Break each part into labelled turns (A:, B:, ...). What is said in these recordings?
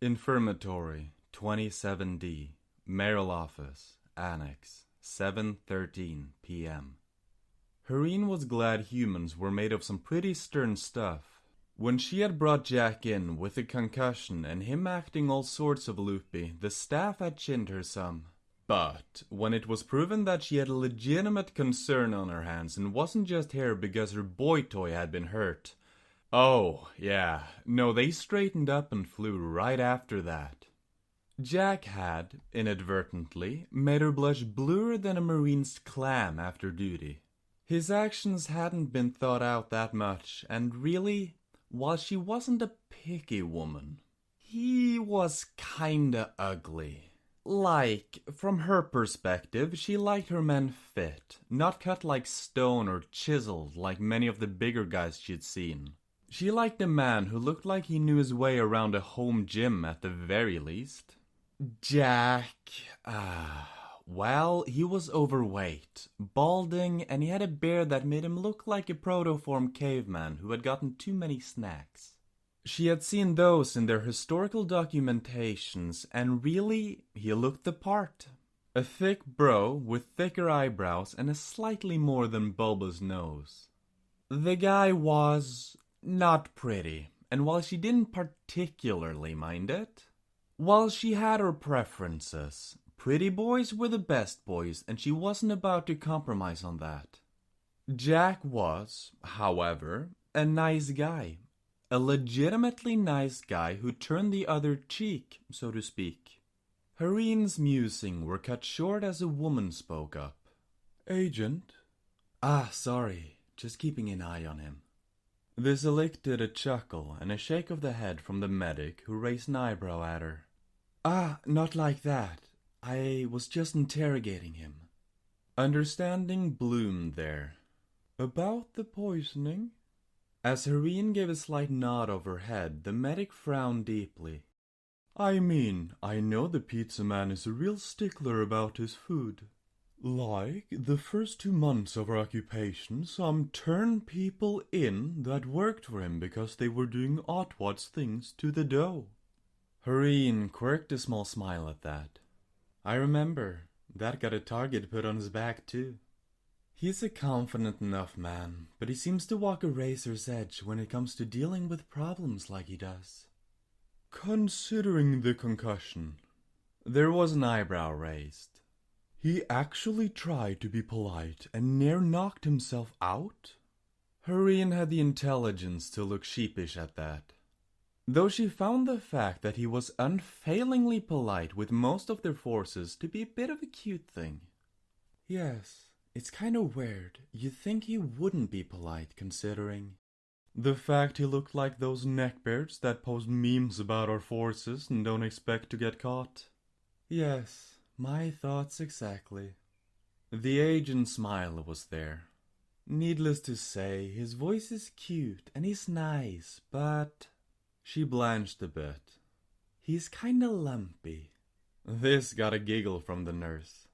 A: Infirmatory, 27D, Mayoral Office, Annex, 7:13 p.m. Hareen was glad humans were made of some pretty stern stuff. When she had brought Jack in with a concussion and him acting all sorts of loopy, the staff had chinned her some. But when it was proven that she had a legitimate concern on her hands and wasn't just here because her boy toy had been hurt, oh, yeah, no, they straightened up and flew right after that. Jack had, inadvertently, made her blush bluer than a marine's clam after duty. His actions hadn't been thought out that much, and really, while she wasn't a picky woman, he was kinda ugly. Like, from her perspective, she liked her men fit, not cut like stone or chiseled like many of the bigger guys she'd seen. She liked a man who looked like he knew his way around a home gym at the very least. Jack, well, he was overweight, balding, and he had a beard that made him look like a protoform caveman who had gotten too many snacks. She had seen those in their historical documentations, and really, he looked the part. A thick bro with thicker eyebrows and a slightly more than bulbous nose. The guy was not pretty, and while she didn't particularly mind it, while she had her preferences, pretty boys were the best boys, and she wasn't about to compromise on that. Jack was, however, a nice guy. A legitimately nice guy who turned the other cheek, so to speak. Hareen's musings were cut short as a woman spoke up. "Agent?" Sorry, just keeping an eye on him." This elicited a chuckle and a shake of the head from the medic, who raised an eyebrow at her. Not like that. I was just interrogating him." Understanding bloomed there. "About the poisoning?" As Hareen gave a slight nod of her head, the medic frowned deeply. "I mean, I know the Pizzaman is a real stickler about his food. Like, the first 2 months of our occupation, some turned people in that worked for him because they were doing Otwad's things to the dough." Hareen quirked a small smile at that. "I remember. That got a target put on his back, too." "He's a confident enough man, but he seems to walk a razor's edge when it comes to dealing with problems like he does." "Considering the concussion." There was an eyebrow raised. "He actually tried to be polite and near knocked himself out?" Hareen had the intelligence to look sheepish at that. Though she found the fact that he was unfailingly polite with most of their forces to be a bit of a cute thing. "Yes. It's kinda weird. You'd think he wouldn't be polite, considering the fact he looked like those neckbeards that post memes about our forces and don't expect to get caught." "Yes, my thoughts exactly." The agent's smile was there. "Needless to say, his voice is cute and he's nice, but..." She blanched a bit. "He's kinda lumpy." This got a giggle from the nurse.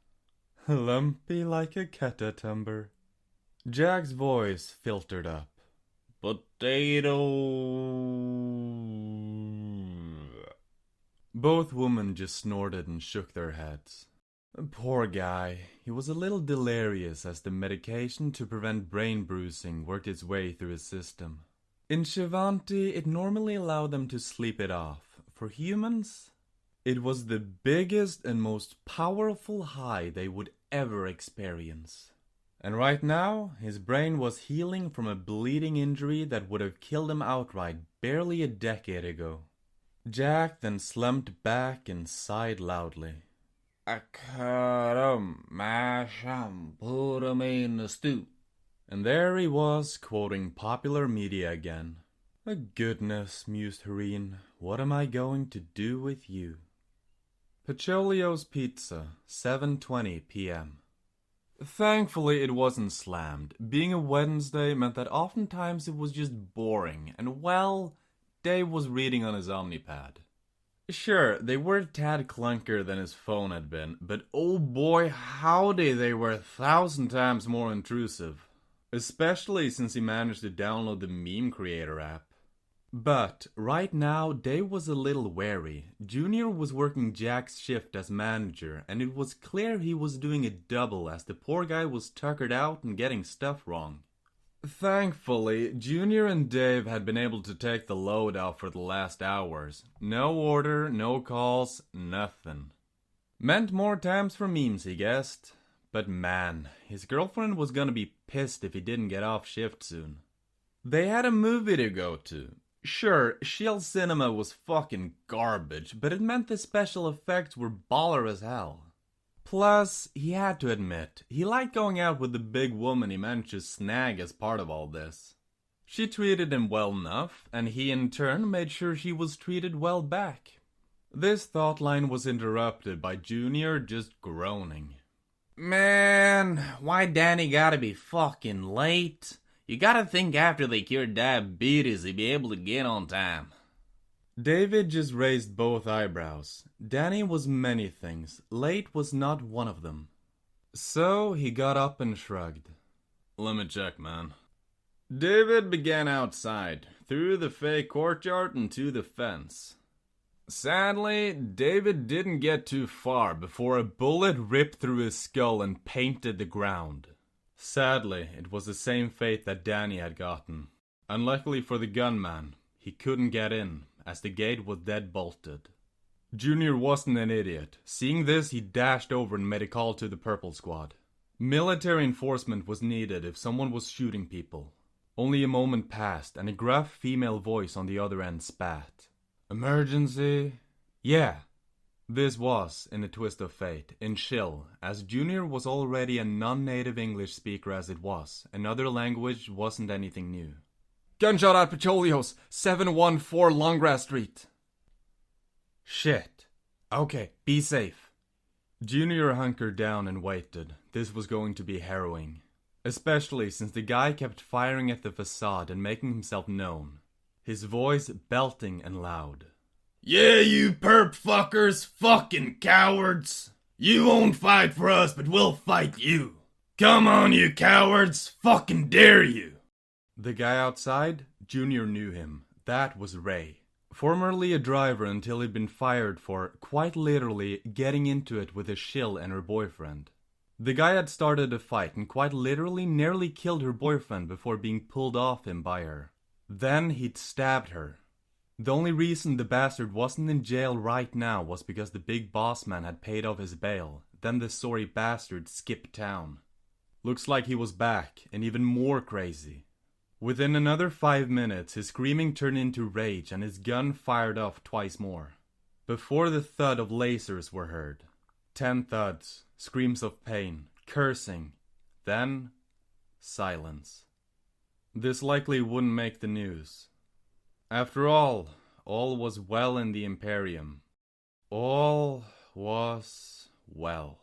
A: "Lumpy like a catatumber." Jack's voice filtered up. "Potato." Both women just snorted and shook their heads. Poor guy. He was a little delirious as the medication to prevent brain bruising worked its way through his system. In Shivanti, it normally allowed them to sleep it off. For humans, it was the biggest and most powerful high they would ever experience. And right now, his brain was healing from a bleeding injury that would have killed him outright barely a decade ago. Jack then slumped back and sighed loudly. "I cut 'em, mash 'em, put 'em in the stew." And there he was, quoting popular media again. Goodness, mused Hareen, what am I going to do with you? Pacholio's Pizza, 7:20 p.m. Thankfully, it wasn't slammed. Being a Wednesday meant that oftentimes it was just boring, and well, Dave was reading on his Omnipad. Sure, they were a tad clunkier than his phone had been, but oh boy, howdy, they were 1,000 times more intrusive. Especially since he managed to download the Meme Creator app. But right now, Dave was a little wary. Junior was working Jack's shift as manager, and it was clear he was doing a double as the poor guy was tuckered out and getting stuff wrong. Thankfully, Junior and Dave had been able to take the load out for the last hours. No order, no calls, nothing. Meant more times for memes, he guessed. But man, his girlfriend was gonna be pissed if he didn't get off shift soon. They had a movie to go to. Sure, Shield Cinema was fucking garbage, but it meant the special effects were baller as hell. Plus, he had to admit, he liked going out with the big woman he managed to snag as part of all this. She treated him well enough, and he in turn made sure she was treated well back. This thought line was interrupted by Junior just groaning. Man, why Danny gotta be fucking late? You gotta think after they cured diabetes he'd be able to get on time. David just raised both eyebrows. Danny was many things. Late was not one of them. So he got up and shrugged. Let me check, man. David began outside, through the fake courtyard and to the fence. Sadly, David didn't get too far before a bullet ripped through his skull and painted the ground. Sadly, it was the same fate that Danny had gotten. Unluckily for the gunman, he couldn't get in, as the gate was dead bolted. Junior wasn't an idiot. Seeing this, he dashed over and made a call to the Purple Squad. Military enforcement was needed if someone was shooting people. Only a moment passed, and a gruff female voice on the other end spat. Emergency? Yeah. This was, in a twist of fate, in chill, as Junior was already a non-native English speaker as it was. Another language wasn't anything new. Gunshot at Petrolios, 714 Longgrass Street. Shit. Okay, be safe. Junior hunkered down and waited. This was going to be harrowing. Especially since the guy kept firing at the facade and making himself known. His voice belting and loud. Yeah, you perp fuckers, fucking cowards. You won't fight for us, but we'll fight you. Come on, you cowards, fucking dare you. The guy outside, Junior knew him. That was Ray. Formerly a driver until he'd been fired for, quite literally, getting into it with a shill and her boyfriend. The guy had started a fight and quite literally nearly killed her boyfriend before being pulled off him by her. Then he'd stabbed her. The only reason the bastard wasn't in jail right now was because the big boss man had paid off his bail. Then the sorry bastard skipped town. Looks like he was back, and even more crazy. Within another 5 minutes, his screaming turned into rage and his gun fired off twice more. Before the thud of lasers were heard. 10 thuds, screams of pain, cursing. Then, silence. This likely wouldn't make the news. After all was well in the Imperium. All was well.